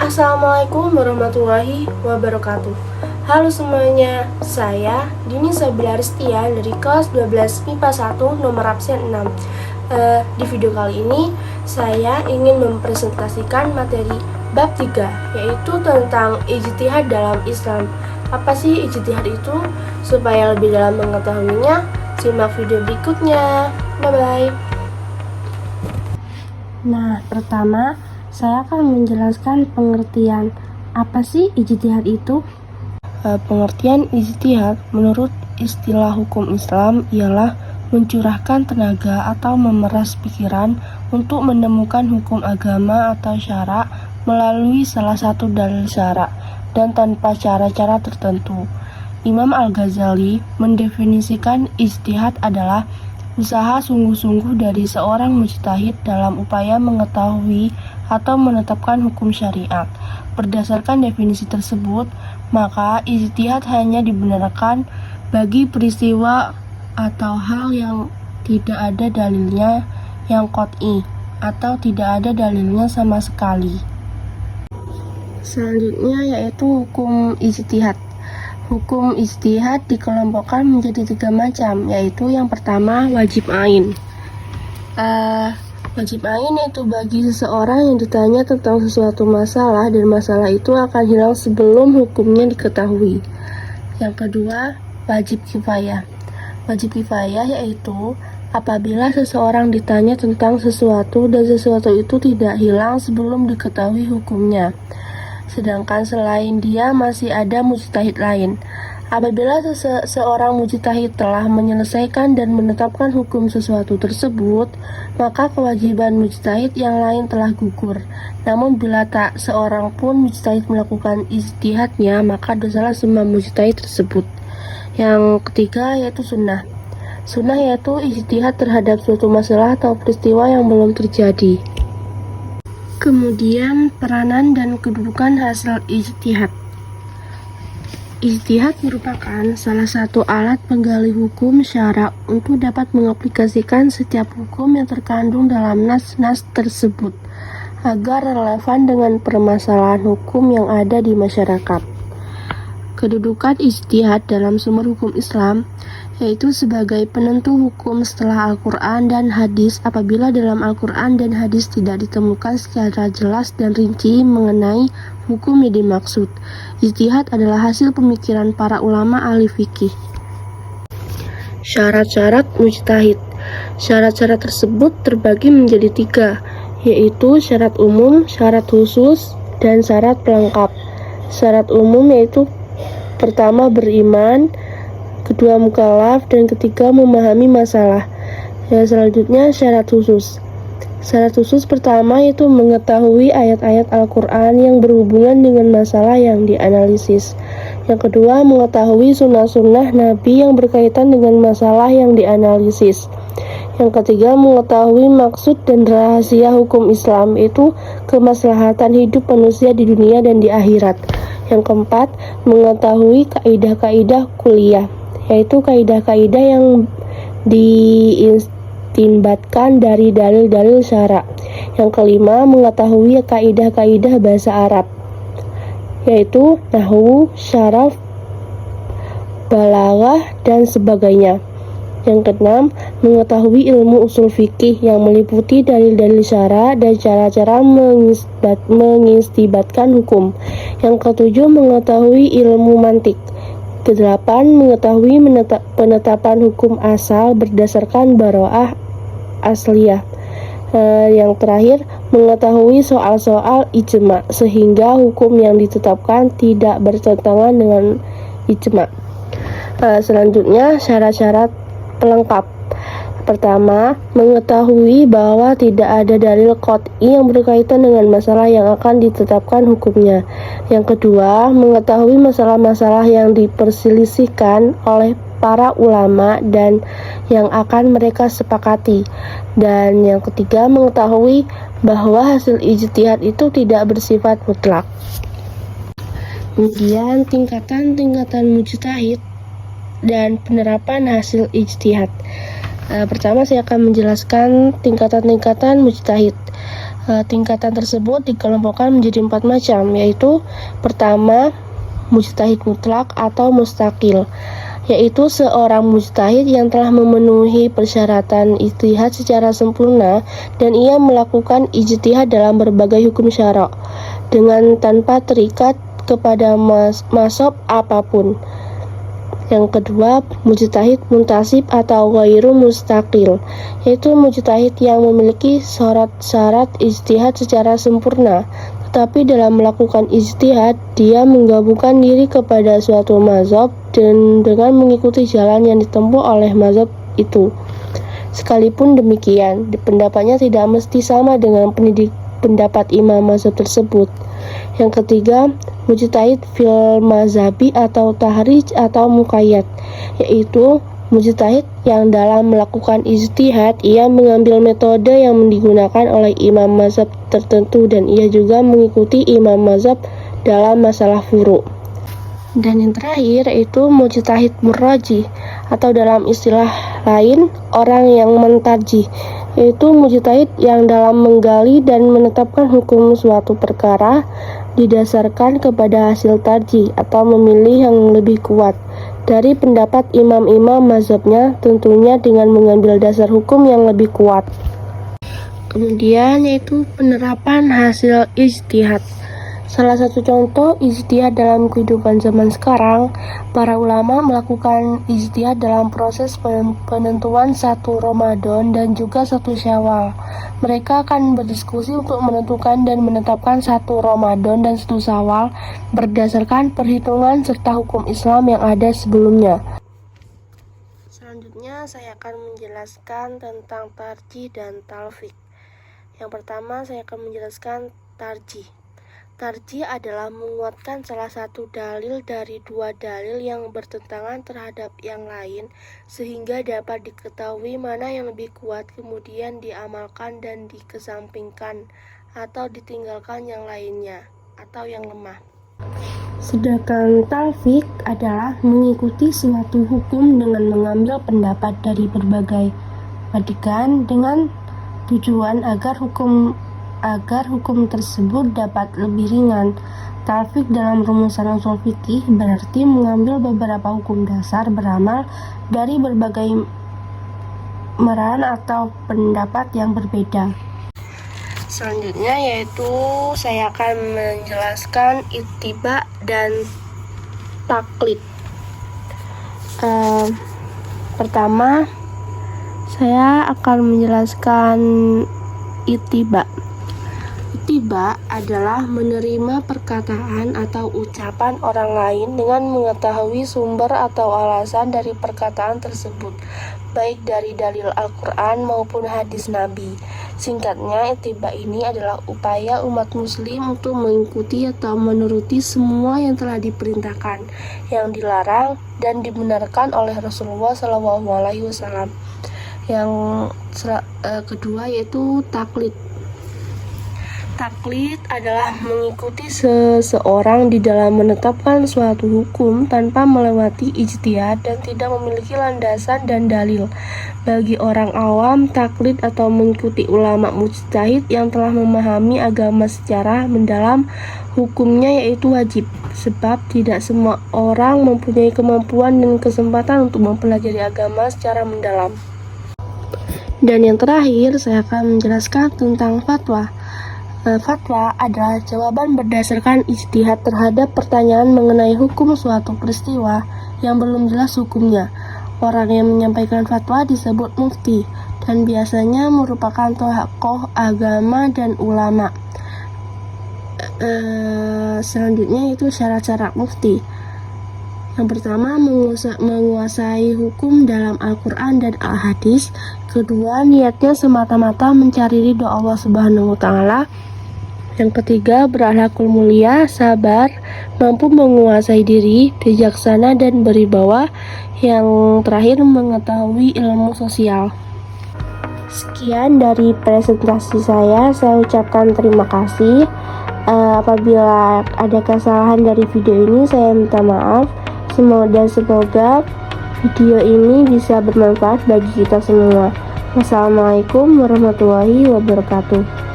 Assalamualaikum warahmatullahi wabarakatuh. Halo semuanya, saya Dini Sabila Ristia dari kelas 12 MIPA 1 nomor absen 6. Di video kali ini saya ingin mempresentasikan materi bab 3, yaitu tentang ijtihad dalam Islam. Apa sih ijtihad itu? Supaya lebih dalam mengetahuinya, simak video berikutnya. Bye-bye. Nah, pertama saya akan menjelaskan pengertian apa sih ijtihad itu. Pengertian ijtihad menurut istilah hukum Islam ialah mencurahkan tenaga atau memeras pikiran untuk menemukan hukum agama atau syara melalui salah satu dalil syara dan tanpa cara-cara tertentu. Imam Al-Ghazali mendefinisikan ijtihad adalah usaha sungguh-sungguh dari seorang mujtahid dalam upaya mengetahui atau menetapkan hukum syariat. Berdasarkan definisi tersebut, maka ijtihad hanya dibenarkan bagi peristiwa atau hal yang tidak ada dalilnya yang qot'i atau tidak ada dalilnya sama sekali. Selanjutnya yaitu hukum ijtihad. Hukum ijtihad dikelompokkan menjadi 3 macam, yaitu yang pertama wajib ain. Wajib ain yaitu bagi seseorang yang ditanya tentang sesuatu masalah dan masalah itu akan hilang sebelum hukumnya diketahui. Yang kedua, wajib kifayah. Wajib kifayah yaitu apabila seseorang ditanya tentang sesuatu dan sesuatu itu tidak hilang sebelum diketahui hukumnya, sedangkan selain dia masih ada mujtahid lain. Apabila seorang mujtahid telah menyelesaikan dan menetapkan hukum sesuatu tersebut, maka kewajiban mujtahid yang lain telah gugur. Namun bila tak seorang pun mujtahid melakukan ijtihadnya, maka dosalah semua mujtahid tersebut. Yang ketiga yaitu sunnah. Sunnah yaitu ijtihad terhadap suatu masalah atau peristiwa yang belum terjadi. Kemudian peranan dan kedudukan hasil ijtihad. Ijtihad merupakan salah satu alat penggali hukum syara untuk dapat mengaplikasikan setiap hukum yang terkandung dalam nas-nas tersebut agar relevan dengan permasalahan hukum yang ada di masyarakat. Kedudukan ijtihad dalam sumber hukum Islam yaitu sebagai penentu hukum setelah Al-Quran dan hadis apabila dalam Al-Quran dan hadis tidak ditemukan secara jelas dan rinci mengenai hukum yang dimaksud. Ijtihad adalah hasil pemikiran para ulama ahli fikih. Syarat-syarat mujtahid. Syarat-syarat tersebut terbagi menjadi 3, yaitu syarat umum, syarat khusus, dan syarat pelengkap. Syarat umum yaitu pertama beriman, kedua mukallaf, dan ketiga memahami masalah. Selanjutnya syarat khusus. Syarat khusus pertama yaitu mengetahui ayat-ayat Al-Quran yang berhubungan dengan masalah yang dianalisis. Yang kedua mengetahui sunnah-sunnah Nabi yang berkaitan dengan masalah yang dianalisis. Yang ketiga mengetahui maksud dan rahasia hukum Islam, itu kemaslahatan hidup manusia di dunia dan di akhirat. Yang keempat mengetahui kaidah-kaidah kuliah, yaitu kaidah-kaidah yang diistinbatkan dari dalil-dalil syara. Yang kelima mengetahui kaidah-kaidah bahasa Arab, yaitu nahwu, syaraf, balaghah, dan sebagainya. Yang keenam mengetahui ilmu usul fikih yang meliputi dalil-dalil syara dan cara-cara mengistibatkan hukum. Yang ketujuh mengetahui ilmu mantik. Kedelapan mengetahui penetapan hukum asal berdasarkan baroah asliyah. Yang terakhir mengetahui soal-soal ijma sehingga hukum yang ditetapkan tidak bertentangan dengan ijma. Selanjutnya syarat-syarat pelengkap. Pertama, mengetahui bahwa tidak ada dalil qot'i yang berkaitan dengan masalah yang akan ditetapkan hukumnya. Yang kedua, mengetahui masalah-masalah yang diperselisihkan oleh para ulama dan yang akan mereka sepakati. Dan yang ketiga, mengetahui bahwa hasil ijtihad itu tidak bersifat mutlak. Kemudian tingkatan-tingkatan mujtahid dan penerapan hasil ijtihad. Pertama saya akan menjelaskan tingkatan-tingkatan mujtahid. Tingkatan tersebut dikelompokkan menjadi 4 macam, yaitu pertama, mujtahid mutlak atau mustaqil, yaitu seorang mujtahid yang telah memenuhi persyaratan ijtihad secara sempurna dan ia melakukan ijtihad dalam berbagai hukum syara' dengan tanpa terikat kepada mazhab apapun. Yang kedua, mujtahid muntasib atau ghairu mustaqil, yaitu mujtahid yang memiliki syarat-syarat ijtihad secara sempurna, tetapi dalam melakukan ijtihad, dia menggabungkan diri kepada suatu mazhab dan dengan mengikuti jalan yang ditempuh oleh mazhab itu. Sekalipun demikian, pendapatnya tidak mesti sama dengan pendapat imam mazhab tersebut. Yang ketiga, mujtahid fil mazhabi atau tahrij atau muqayyad, yaitu mujtahid yang dalam melakukan ijtihad ia mengambil metode yang digunakan oleh imam mazhab tertentu dan ia juga mengikuti imam mazhab dalam masalah furu'. Dan yang terakhir yaitu mujtahid murajih atau dalam istilah lain orang yang mentarjih, yaitu mujtahid yang dalam menggali dan menetapkan hukum suatu perkara didasarkan kepada hasil tarjih atau memilih yang lebih kuat dari pendapat imam-imam mazhabnya, tentunya dengan mengambil dasar hukum yang lebih kuat. Kemudian yaitu penerapan hasil ijtihad. Salah satu contoh ijtihad dalam kehidupan zaman sekarang, para ulama melakukan ijtihad dalam proses penentuan 1 Ramadan dan juga 1 Syawal. Mereka akan berdiskusi untuk menentukan dan menetapkan 1 Ramadan dan 1 Syawal berdasarkan perhitungan serta hukum Islam yang ada sebelumnya. Selanjutnya saya akan menjelaskan tentang tarjih dan talfiq. Yang pertama saya akan menjelaskan tarjih. Tarjih adalah menguatkan salah satu dalil dari 2 dalil yang bertentangan terhadap yang lain sehingga dapat diketahui mana yang lebih kuat, kemudian diamalkan dan dikesampingkan atau ditinggalkan yang lainnya atau yang lemah. Sedangkan talfiq adalah mengikuti suatu hukum dengan mengambil pendapat dari berbagai adegan dengan tujuan agar hukum tersebut dapat lebih ringan. Talfiq dalam rumusan ushul fikih berarti mengambil beberapa hukum dasar beramal dari berbagai meran atau pendapat yang berbeda. Selanjutnya yaitu saya akan menjelaskan ittiba dan taklid. Pertama saya akan menjelaskan ittiba. Ittiba adalah menerima perkataan atau ucapan orang lain dengan mengetahui sumber atau alasan dari perkataan tersebut, baik dari dalil Al-Quran maupun hadis Nabi. Singkatnya, ittiba ini adalah upaya umat muslim untuk mengikuti atau menuruti semua yang telah diperintahkan, yang dilarang dan dibenarkan oleh Rasulullah SAW. Yang kedua yaitu taklid. Taklid adalah mengikuti seseorang di dalam menetapkan suatu hukum tanpa melewati ijtihad dan tidak memiliki landasan dan dalil. Bagi orang awam, taklid atau mengikuti ulama mujtahid yang telah memahami agama secara mendalam hukumnya yaitu wajib, sebab tidak semua orang mempunyai kemampuan dan kesempatan untuk mempelajari agama secara mendalam. Dan yang terakhir, saya akan menjelaskan tentang fatwa. Fatwa adalah jawaban berdasarkan ijtihad terhadap pertanyaan mengenai hukum suatu peristiwa yang belum jelas hukumnya. Orang yang menyampaikan fatwa disebut mufti dan biasanya merupakan tokoh agama dan ulama. Selanjutnya itu syarat-syarat mufti. Yang pertama, menguasai hukum dalam Al-Quran dan Al-Hadis. Kedua, niatnya semata-mata mencari ridho Allah Subhanahu wa Ta'ala. Yang ketiga, berakhlakul mulia, sabar, mampu menguasai diri, bijaksana dan berwibawa. Yang terakhir, mengetahui ilmu sosial. Sekian dari presentasi saya ucapkan terima kasih. Apabila ada kesalahan dari video ini, saya minta maaf. Semoga video ini bisa bermanfaat bagi kita semua. Wassalamualaikum warahmatullahi wabarakatuh.